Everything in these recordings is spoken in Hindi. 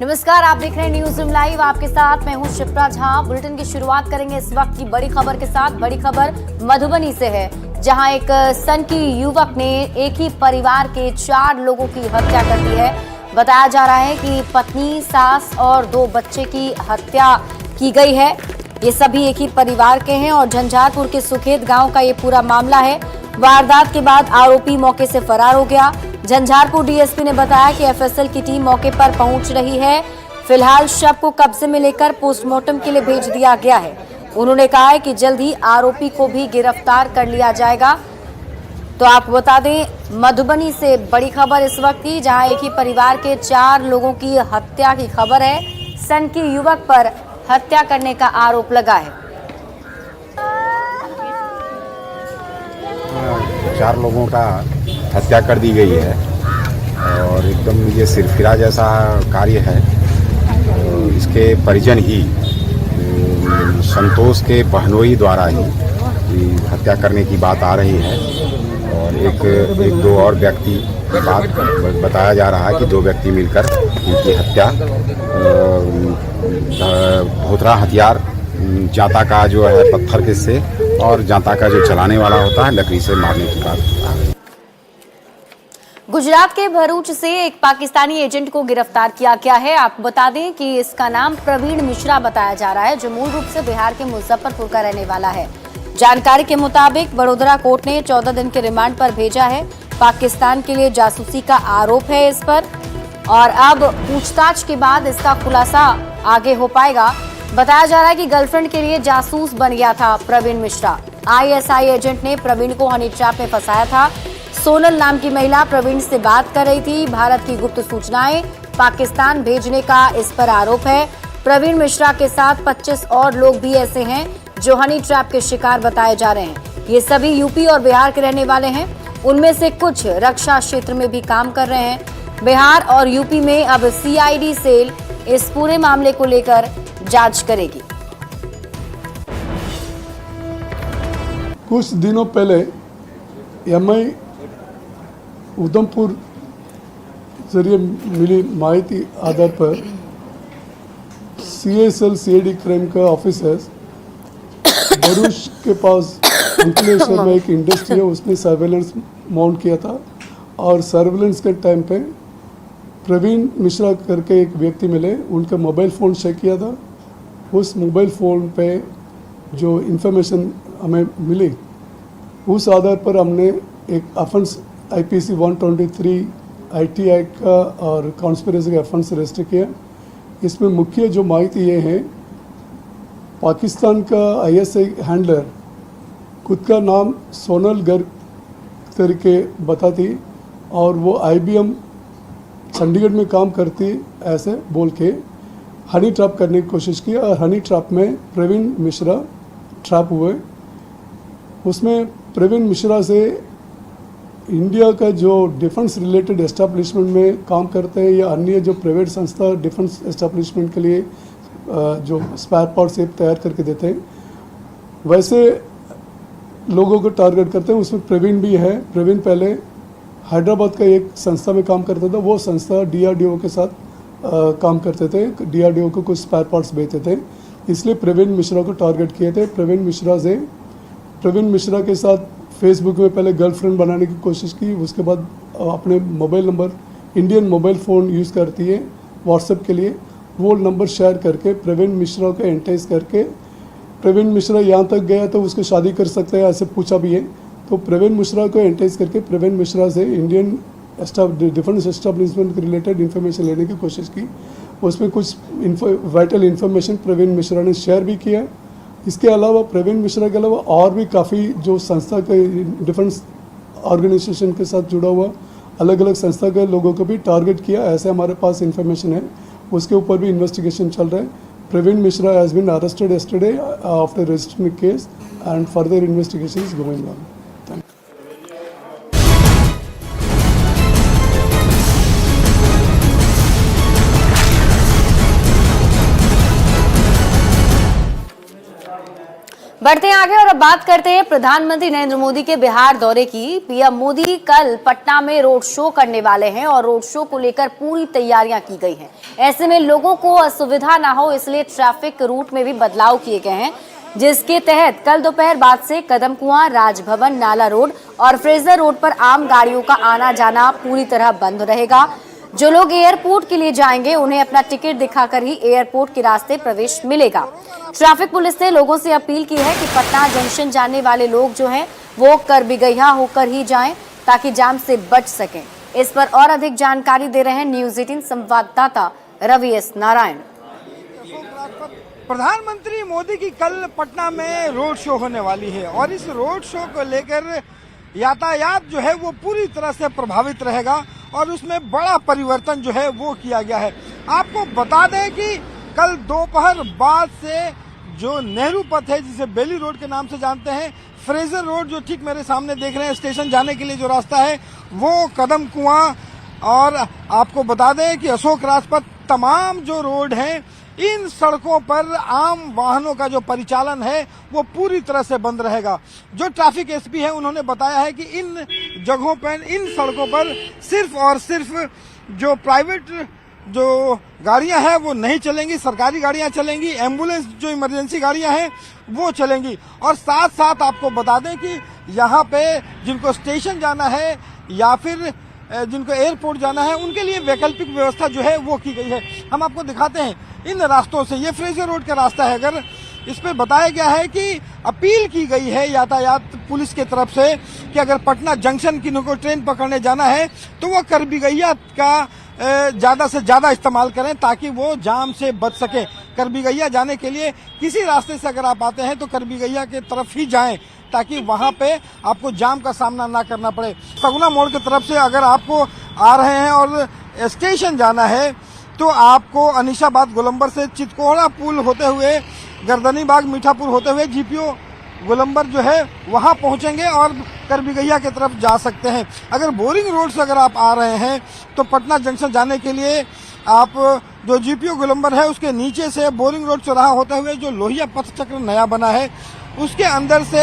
नमस्कार, आप देख रहे हैं न्यूज रूम लाइव। आपके साथ मैं हूं शिप्रा झा। बुलेटिन की शुरुआत करेंगे इस वक्त की बड़ी खबर के साथ। बड़ी खबर मधुबनी से है, जहां एक सनकी युवक ने एक ही परिवार के 4 लोगों की हत्या कर दी है। बताया जा रहा है कि पत्नी, सास और 2 बच्चे की हत्या की गई है। ये सभी एक ही परिवार के हैं और झंझारपुर के सुखेत गांव का ये पूरा मामला है। वारदात के बाद आरोपी मौके से फरार हो गया। झंझारपुर डीएसपी ने बताया कि एफएसएल की टीम मौके पर पहुंच रही है। फिलहाल शव को कब्जे में लेकर पोस्टमार्टम के लिए भेज दिया गया है। उन्होंने कहा है कि जल्द ही आरोपी को भी गिरफ्तार कर लिया जाएगा। तो आपको बता दें, मधुबनी से बड़ी खबर इस वक्त की, जहां एक ही परिवार के 4 लोगों की हत्या की खबर है। सनकी युवक पर हत्या करने का आरोप लगा है। 4 लोगों का हत्या कर दी गई है और एकदम ये सिरफिरा जैसा कार्य है। इसके परिजन ही संतोष के बहनोई द्वारा ही हत्या करने की बात आ रही है और एक दो और व्यक्ति बात बताया जा रहा है कि 2 व्यक्ति मिलकर इनकी हत्या भोथरा हथियार जाता का जो है पत्थर के से और जाता का जो चलाने वाला होता है लकड़ी से मारने की बात आ रही है। गुजरात के भरूच से एक पाकिस्तानी एजेंट को गिरफ्तार किया गया है। आपको बता दें कि इसका नाम प्रवीण मिश्रा बताया जा रहा है, जो मूल रूप से बिहार के मुजफ्फरपुर का रहने वाला है। जानकारी के मुताबिक बड़ोदरा कोर्ट ने 14 दिन के रिमांड पर भेजा है। पाकिस्तान के लिए जासूसी का आरोप है इस पर और अब पूछताछ के बाद इसका खुलासा आगे हो पाएगा। बताया जा रहा है कि गर्लफ्रेंड के लिए जासूस बन गया था प्रवीण मिश्रा। आईएसआई एजेंट ने प्रवीण को हनी ट्रैप में फंसाया था। सोनल नाम की महिला प्रवीण से बात कर रही थी। भारत की गुप्त सूचनाएं पाकिस्तान भेजने का इस पर आरोप है। प्रवीण मिश्रा के साथ 25 और लोग भी ऐसे हैं जो हनी ट्रैप के शिकार बताए जा रहे हैं। ये सभी यूपी और बिहार के रहने वाले हैं। उनमें से कुछ रक्षा क्षेत्र में भी काम कर रहे हैं। बिहार और यूपी में अब सीआईडी सेल इस पूरे मामले को लेकर जांच करेगी। कुछ दिनों पहले एमआई उधमपुर जरिए मिली माहिती आधार पर सीएसएल सीआईडी क्राइम का ऑफिसर्स भरूच के पास अंकलेश्वर में एक इंडस्ट्री है, उसने सर्वेलेंस माउंट किया था और सर्वेलेंस के टाइम पे प्रवीण मिश्रा करके एक व्यक्ति मिले। उनका मोबाइल फ़ोन चेक किया था। उस मोबाइल फ़ोन पे जो इन्फॉर्मेशन हमें मिली, उस आधार पर हमने एक अफेंस आईपीसी 123 IT एक्ट का और कॉन्स्पिरेसी का अफेंस रजिस्टर किया। इसमें मुख्य जो माहिती ये है, पाकिस्तान का आईएसआई हैंडलर खुद का नाम सोनल गर्ग तरीके बताती और वो IBM चंडीगढ़ में काम करती ऐसे बोल के हनी ट्रैप करने की कोशिश की और हनी ट्रैप में प्रवीण मिश्रा ट्रैप हुए। उसमें प्रवीण मिश्रा से इंडिया का जो डिफेंस रिलेटेड एस्टेब्लिशमेंट में काम करते हैं या अन्य जो प्राइवेट संस्था डिफेंस एस्टेब्लिशमेंट के लिए जो स्पेयर पार्ट्स तैयार करके देते हैं, वैसे लोगों को टारगेट करते हैं। उसमें प्रवीण भी है। प्रवीण पहले हैदराबाद का एक संस्था में काम करता था। वो संस्था DRDO के साथ काम करते थे। DRDO को कुछ स्पेयर पार्ट्स बेचते थे, इसलिए प्रवीण मिश्रा को टारगेट किए थे। प्रवीण मिश्रा के साथ फेसबुक में पहले गर्लफ्रेंड बनाने की कोशिश की। उसके बाद अपने mobile number, Indian mobile phone use करती है व्हाट्सएप के लिए, वो नंबर शेयर करके प्रवीण मिश्रा को एंटेज करके प्रवीण मिश्रा यहाँ तक गया तो उसको शादी कर सकते हैं ऐसे पूछा भी है। तो प्रवीण मिश्रा को एंटेज करके प्रवीण मिश्रा से इंडियन डिफेंस एस्टेब्लिशमेंट के रिलेटेड इन्फॉर्मेशन लेने की कोशिश की। उसमें कुछ वाइटल इन्फॉर्मेशन प्रवीण मिश्रा ने शेयर भी किया। इसके अलावा प्रवीण मिश्रा के अलावा और भी काफ़ी जो संस्था के डिफेंस ऑर्गेनाइजेशन के साथ जुड़ा हुआ अलग अलग संस्था के लोगों को भी टारगेट किया, ऐसे हमारे पास इन्फॉर्मेशन है। उसके ऊपर भी इन्वेस्टिगेशन चल रहा है। Praveen Mishra has been arrested yesterday after registering a case and further investigation is going on. बढ़ते हैं आगे और अब बात करते हैं प्रधानमंत्री नरेंद्र मोदी के बिहार दौरे की। पीएम मोदी कल पटना में रोड शो करने वाले हैं और रोड शो को लेकर पूरी तैयारियां की गई हैं। ऐसे में लोगों को असुविधा ना हो इसलिए ट्रैफिक रूट में भी बदलाव किए गए हैं, जिसके तहत कल दोपहर बाद से कदमकुआं, राजभवन, नाला रोड और फ्रेजर रोड पर आम गाड़ियों का आना जाना पूरी तरह बंद रहेगा। जो लोग एयरपोर्ट के लिए जाएंगे उन्हें अपना टिकट दिखाकर ही एयरपोर्ट के रास्ते प्रवेश मिलेगा। ट्रैफिक पुलिस ने लोगों से अपील की है कि पटना जंक्शन जाने वाले लोग जो हैं वो करबिगहिया होकर ही जाएं ताकि जाम से बच सकें। इस पर और अधिक जानकारी दे रहे हैं न्यूज 18 संवाददाता रवि एस नारायण। प्रधानमंत्री मोदी की कल पटना में रोड शो होने वाली है और इस रोड शो को लेकर यातायात जो है वो पूरी तरह से प्रभावित रहेगा और उसमें बड़ा परिवर्तन जो है वो किया गया है। आपको बता दें कि कल दोपहर बाद से जो नेहरू पथ है जिसे बेली रोड के नाम से जानते हैं, फ्रेजर रोड जो ठीक मेरे सामने देख रहे हैं स्टेशन जाने के लिए जो रास्ता है वो कदमकुआं, और आपको बता दें कि अशोक राजपथ, तमाम जो रोड हैं इन सड़कों पर आम वाहनों का जो परिचालन है वो पूरी तरह से बंद रहेगा। जो ट्रैफिक एसपी है उन्होंने बताया है कि इन जगहों पर, इन सड़कों पर सिर्फ और सिर्फ जो प्राइवेट जो गाड़ियां हैं वो नहीं चलेंगी, सरकारी गाड़ियां चलेंगी, एम्बुलेंस जो इमरजेंसी गाड़ियां हैं वो चलेंगी। और साथ साथ आपको बता दें कि यहाँ पे जिनको स्टेशन जाना है या फिर जिनको एयरपोर्ट जाना है उनके लिए वैकल्पिक व्यवस्था जो है वो की गई है। हम आपको दिखाते हैं इन रास्तों से, ये फ्रेजर रोड का रास्ता है। अगर इस पे बताया गया है कि अपील की गई है यातायात पुलिस के तरफ से कि अगर पटना जंक्शन किन्हीं को ट्रेन पकड़ने जाना है तो वो करबिगहिया का ज्यादा से ज्यादा इस्तेमाल करें ताकि वो जाम से बच सके। करबिगहिया जाने के लिए किसी रास्ते से अगर आप आते हैं तो करबिगहिया के तरफ ही जाएं ताकि वहां पे आपको जाम का सामना ना करना पड़े। सगुना मोड़ की तरफ से अगर आपको आ रहे हैं और स्टेशन जाना है तो आपको अनिशाबाद गोलंबर से चितकोड़ा पुल होते हुए गर्दनी बाग मीठापुर होते हुए जीपीओ गोलंबर जो है वहां पहुंचेंगे और करबिगहिया की तरफ जा सकते हैं। अगर बोरिंग रोड से अगर आप आ रहे हैं तो पटना जंक्शन जाने के लिए आप जो जीपीओ गोलंबर है उसके नीचे से बोरिंग रोड चौराहा होते हुए जो लोहिया पथ चक्र नया बना है उसके अंदर से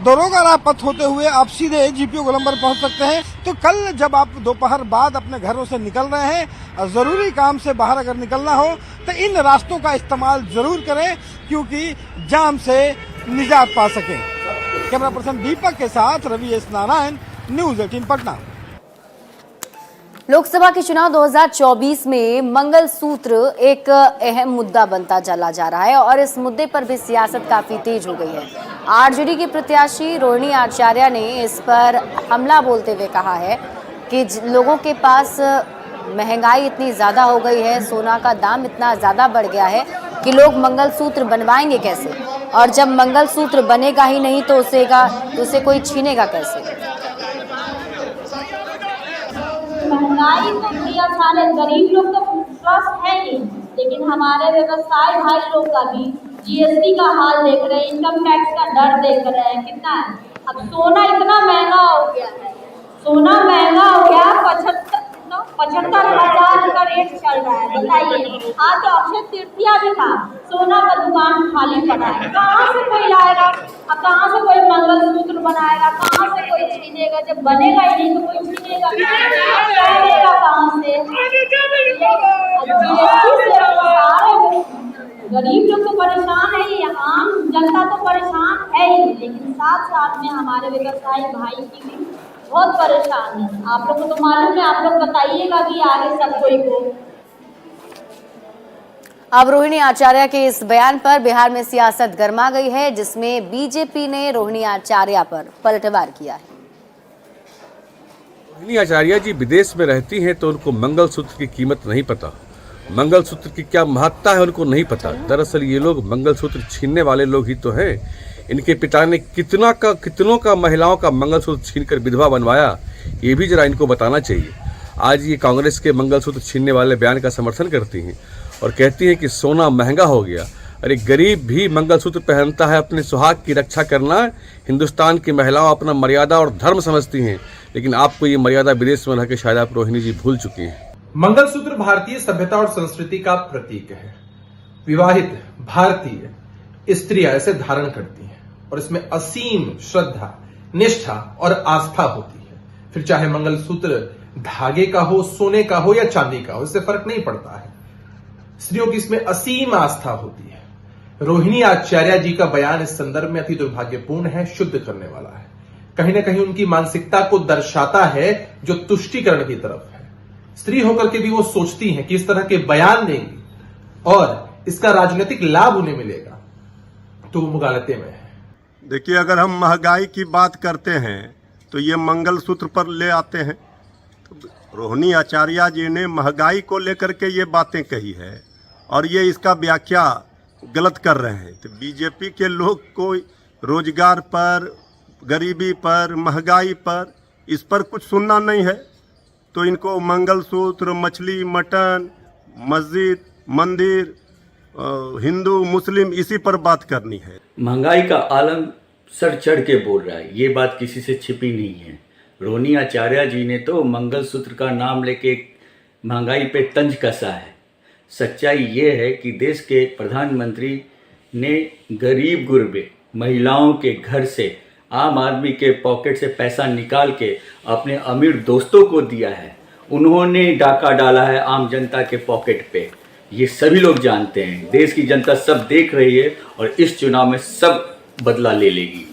दरोगा पथ होते हुए आप सीधे जीपीओ गोलंबर पहुंच सकते हैं। तो कल जब आप दोपहर बाद अपने घरों से निकल रहे हैं और जरूरी काम से बाहर अगर निकलना हो तो इन रास्तों का इस्तेमाल जरूर करें क्योंकि जाम से निजात पा सके। कैमरा पर्सन दीपक के साथ रवि एस नारायण, न्यूज 18 पटना। लोकसभा के चुनाव 2024 में मंगलसूत्र एक अहम मुद्दा बनता चला जा रहा है और इस मुद्दे पर भी सियासत काफी तेज हो गई है। आरजेडी की प्रत्याशी रोहिणी आचार्य ने इस पर हमला बोलते हुए कहा है कि लोगों के पास महंगाई इतनी ज्यादा हो गई है, सोना का दाम इतना ज्यादा बढ़ गया है कि लोग मंगलसूत्र बनवाएंगे कैसे, और जब मंगलसूत्र बनेगा ही नहीं तो उसे कोई छीनेगा कैसे। महंगाई तो भैया सारे गरीब लोग तो स्वस्थ है ही, लेकिन हमारे व्यवसाय भाई लोग का भी जीएसटी का हाल देख रहे हैं, इनकम टैक्स का डर देख रहे हैं कितना है। अब सोना इतना महंगा हो गया है, सोना महंगा हो गया, 75,000 का रेट चल रहा है। बताइए, आज तो अक्षय तृतीया भी था, सोना का दुकान खाली पड़ा है, कहाँ से कोई लाएगा, अब कहाँ से कोई मंगलसूत्र बनाएगा, कहाँ से कोई छीनेगा, जब बनेगा ही नहीं तो कोई छीनेगा कहाँ से। गरीब लोग तो परेशान है ही, आम जनता तो परेशान है ही, लेकिन साथ साथ में हमारे व्यवसायी भाई की भी बहुत परेशान है। आप लोग को तो मालूम है, आप लोग बताइएगा भी आगे सब कोई को। अब रोहिणी आचार्य के इस बयान पर बिहार में सियासत गर्मा गई है, जिसमें बीजेपी ने रोहिणी आचार्य पर पलटवार किया है। रोहिणी आचार्य जी विदेश में रहती हैं तो उनको मंगलसूत्र की कीमत नहीं पता, मंगलसूत्र की क्या महत्ता है उनको नहीं पता। दरअसल ये लोग मंगलसूत्र छीनने वाले लोग ही तो हैं। इनके पिता ने कितनों का महिलाओं का मंगलसूत्र छीनकर विधवा बनवाया, ये भी जरा इनको बताना चाहिए। आज ये कांग्रेस के मंगलसूत्र छीनने वाले बयान का समर्थन करती हैं और कहती हैं कि सोना महंगा हो गया। अरे गरीब भी मंगलसूत्र पहनता है, अपने सुहाग की रक्षा करना हिंदुस्तान की महिलाओं अपना मर्यादा और धर्म समझती हैं, लेकिन आपको ये मर्यादा विदेश में रहकर शायद आप रोहिणी जी भूल चुकी हैं। मंगलसूत्र भारतीय सभ्यता और संस्कृति का प्रतीक है। विवाहित भारतीय स्त्रियां इसे धारण करती हैं। और इसमें असीम श्रद्धा, निष्ठा और आस्था होती है। फिर चाहे मंगलसूत्र धागे का हो, सोने का हो या चांदी का हो, इससे फर्क नहीं पड़ता है। स्त्रियों की इसमें असीम आस्था होती है। रोहिणी आचार्य जी का बयान इस संदर्भ में अति दुर्भाग्यपूर्ण है, शुद्ध करने वाला है। कहीं ना कहीं उनकी मानसिकता को दर्शाता है जो तुष्टीकरण की तरफ है। स्त्री होकर के भी वो सोचती हैं कि इस तरह के बयान देंगी और इसका राजनीतिक लाभ उन्हें मिलेगा, तो वो मुगालते में है। देखिए, अगर हम महंगाई की बात करते हैं तो ये मंगलसूत्र पर ले आते हैं। तो रोहिणी आचार्य जी ने महंगाई को लेकर के ये बातें कही है और ये इसका व्याख्या गलत कर रहे हैं। तो बीजेपी के लोग को रोजगार पर, गरीबी पर, महंगाई पर, इस पर कुछ सुनना नहीं है। तो इनको मंगलसूत्र, मछली, मटन, मस्जिद, मंदिर, हिंदू मुस्लिम, इसी पर बात करनी है। महंगाई का आलम सर चढ़ के बोल रहा है, ये बात किसी से छिपी नहीं है। रोहिणी आचार्य जी ने तो मंगलसूत्र का नाम लेके महंगाई पे तंज कसा है। सच्चाई ये है कि देश के प्रधानमंत्री ने गरीब गुरबे महिलाओं के घर से, आम आदमी के पॉकेट से पैसा निकाल के अपने अमीर दोस्तों को दिया है। उन्होंने डाका डाला है आम जनता के पॉकेट पे। ये सभी लोग जानते हैं, देश की जनता सब देख रही है और इस चुनाव में सब बदला ले लेगी।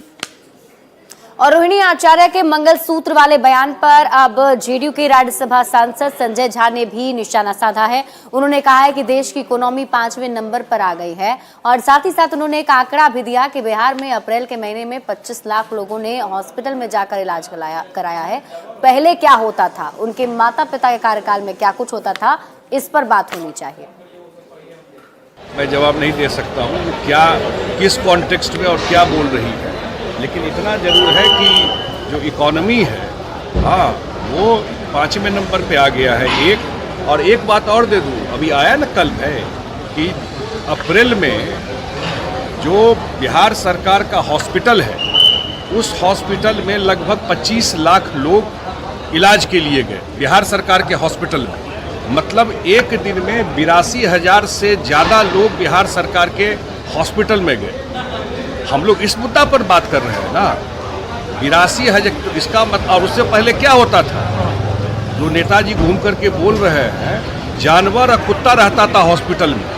और रोहिणी आचार्य के मंगलसूत्र वाले बयान पर अब जेडीयू के राज्यसभा सांसद संजय झा ने भी निशाना साधा है। उन्होंने कहा है कि देश की इकोनॉमी 5वें नंबर पर आ गई है और साथ ही साथ उन्होंने एक आंकड़ा भी दिया कि बिहार में अप्रैल के महीने में 25 लाख लोगों ने हॉस्पिटल में जाकर इलाज कराया है। पहले क्या होता था, उनके माता पिता के कार्यकाल में क्या कुछ होता था, इस पर बात होनी चाहिए। मैं जवाब नहीं दे सकता हूँ क्या, किस कॉन्टेक्स्ट में और क्या बोल रही है, लेकिन इतना जरूर है कि जो इकोनॉमी है, हाँ, वो 5वें नंबर पे आ गया है। और एक बात और दे दूँ, अभी आया ना कल है कि अप्रैल में जो बिहार सरकार का हॉस्पिटल है, उस हॉस्पिटल में लगभग 25 लाख लोग इलाज के लिए गए बिहार सरकार के हॉस्पिटल में। मतलब एक दिन में 82,000 से ज़्यादा लोग बिहार सरकार के हॉस्पिटल में गए। हम लोग इस मुद्दा पर बात कर रहे हैं ना, 82,000, तो इसका मतलब, और उससे पहले क्या होता था, जो नेताजी घूम करके बोल रहे हैं, जानवर और कुत्ता रहता था हॉस्पिटल में।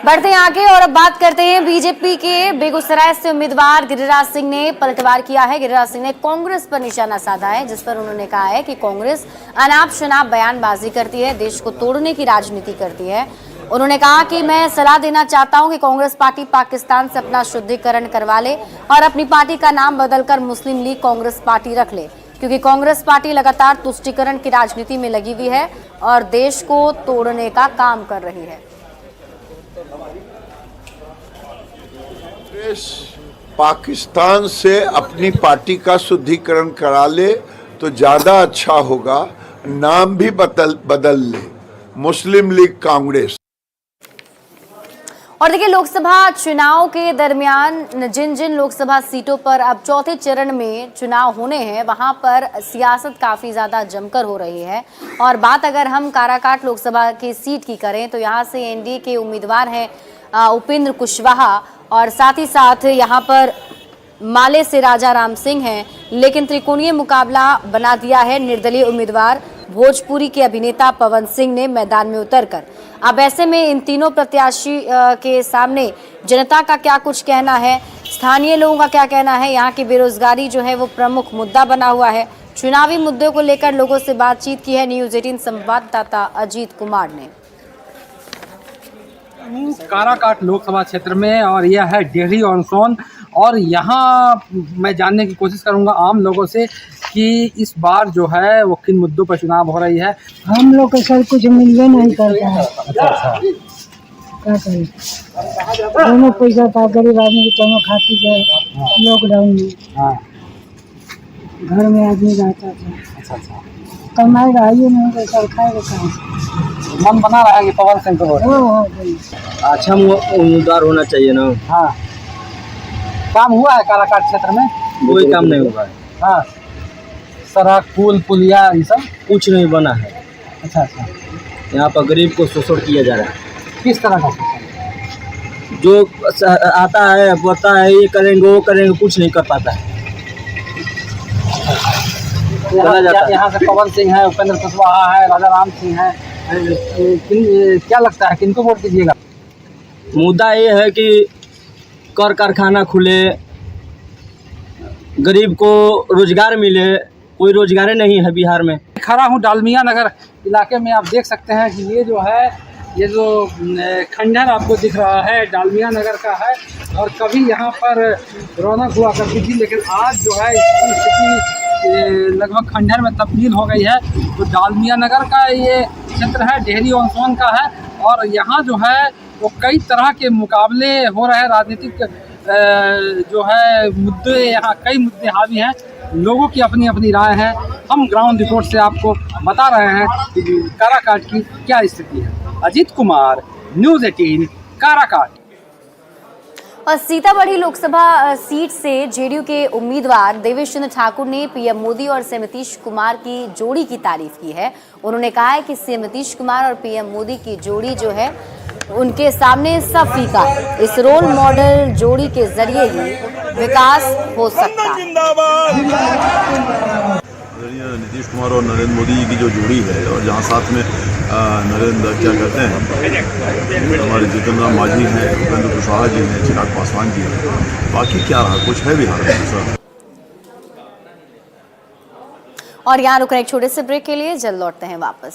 बढ़ते हैं आगे और अब बात करते हैं बीजेपी के बेगूसराय से उम्मीदवार गिरिराज सिंह ने पलटवार किया है। गिरिराज सिंह ने कांग्रेस पर निशाना साधा है, जिस पर उन्होंने कहा है कि कांग्रेस अनाप शनाप बयानबाजी करती है, देश को तोड़ने की राजनीति करती है। उन्होंने कहा कि मैं सलाह देना चाहता हूं कि कांग्रेस पार्टी पाकिस्तान से अपना शुद्धिकरण करवा ले और अपनी पार्टी का नाम बदलकर मुस्लिम लीग कांग्रेस पार्टी रख ले, क्योंकि कांग्रेस पार्टी लगातार तुष्टीकरण की राजनीति में लगी हुई है और देश को तोड़ने का काम कर रही है। पाकिस्तान से अपनी पार्टी का शुद्धिकरण करा ले तो ज्यादा अच्छा होगा, नाम भी बदल ले, मुस्लिम लीग कांग्रेस। और देखिए, लोकसभा चुनाव के दरमियान जिन जिन लोकसभा सीटों पर अब चौथे चरण में चुनाव होने हैं, वहां पर सियासत काफी ज्यादा जमकर हो रही है। और बात अगर हम काराकाट लोकसभा की सीट की करें तो यहाँ से एनडीए के उम्मीदवार हैं उपेंद्र कुशवाहा और साथ ही साथ यहाँ पर माले से राजा राम सिंह हैं, लेकिन त्रिकोणीय मुकाबला बना दिया है निर्दलीय उम्मीदवार भोजपुरी के अभिनेता पवन सिंह ने मैदान में उतरकर। अब ऐसे में इन तीनों प्रत्याशी के सामने जनता का क्या कुछ कहना है, स्थानीय लोगों का क्या कहना है, यहाँ की बेरोजगारी जो है वो प्रमुख मुद्दा बना हुआ है। चुनावी मुद्दों को लेकर लोगों से बातचीत की है न्यूज़ 18 संवाददाता अजीत कुमार ने। काराकाट लोकसभा क्षेत्र में और यह है डेहरी ऑन सोन, और यहाँ मैं जानने की कोशिश करूँगा आम लोगों से कि इस बार जो है वो किन मुद्दों पर चुनाव हो रही है। हम लोग को सर कुछ मिलवे नहीं करता है, क्या करें, दोनों पैसा था गरीब आदमी की, दोनों खाती गए लॉकडाउन में, घर में आदमी रहता था, कमाएगा आइए नहीं तो सर खाएगा कहाँ से। मन बना रहा है कि पवन सिंह को अच्छा उम्मीदवार होना चाहिए ना। हाँ, काम हुआ है काराकाट क्षेत्र में? कोई काम नहीं हुआ है। हाँ, सड़क पुल पुलिया ये सब कुछ नहीं बना है। अच्छा अच्छा, यहाँ पर गरीब को शोषण किया जा रहा है। किस तरह का शोषण? जो आता है बोलता है ये करेंगे वो करेंगे, कुछ नहीं कर पाता है। यहाँ से पवन सिंह है, उपेंद्र कुशवाहा है, राजा राम सिंह है, क्या लगता है किनको वोट कीजिएगा? मुद्दा ये है कि कर कारखाना खुले, गरीब को रोजगार मिले, कोई रोजगार नहीं है बिहार में। खड़ा हूँ डालमिया नगर इलाके में, आप देख सकते हैं कि ये जो है, ये जो खंडहर आपको दिख रहा है डालमिया नगर का है, और कभी यहाँ पर रौनक हुआ करती थी, लेकिन आज जो है इसकी स्थिति लगभग खंडहर में तब्दील हो गई है। तो डालमिया नगर का ये क्षेत्र है, डेहरी ऑन सोन का है, और यहाँ जो है वो कई तरह के मुकाबले हो रहे हैं, राजनीतिक जो है मुद्दे, यहाँ कई मुद्दे हावी हैं, लोगों की अपनी अपनी राय है। हम ग्राउंड रिपोर्ट से आपको बता रहे हैं कि काराकाट की क्या स्थिति है। अजीत कुमार, न्यूज़ 18, काराकाट। और सीतामढ़ी लोकसभा सीट से जेडीयू के उम्मीदवार देवेश चंद्र ठाकुर ने पीएम मोदी और सीएम नीतीश कुमार की जोड़ी की तारीफ की है। उन्होंने कहा है कि सीएम नीतीश कुमार और पीएम मोदी की जोड़ी जो है उनके सामने सब फीका। इस रोल मॉडल जोड़ी के जरिए ही विकास हो सकता है। नीतीश कुमार और नरेंद्र मोदी जी की जो जोड़ी है, और जहाँ साथ में नरेंद्र क्या कहते हैं हमारे जीतन राम मांझी हैं, उपेंद्र कुशवाहा जी हैं, चिराग पासवान जी हैं, बाकी क्या रहा, कुछ है बिहार में सर। और यहाँ रुक रहे एक छोटे से ब्रेक के लिए, जल्द लौटते हैं वापस।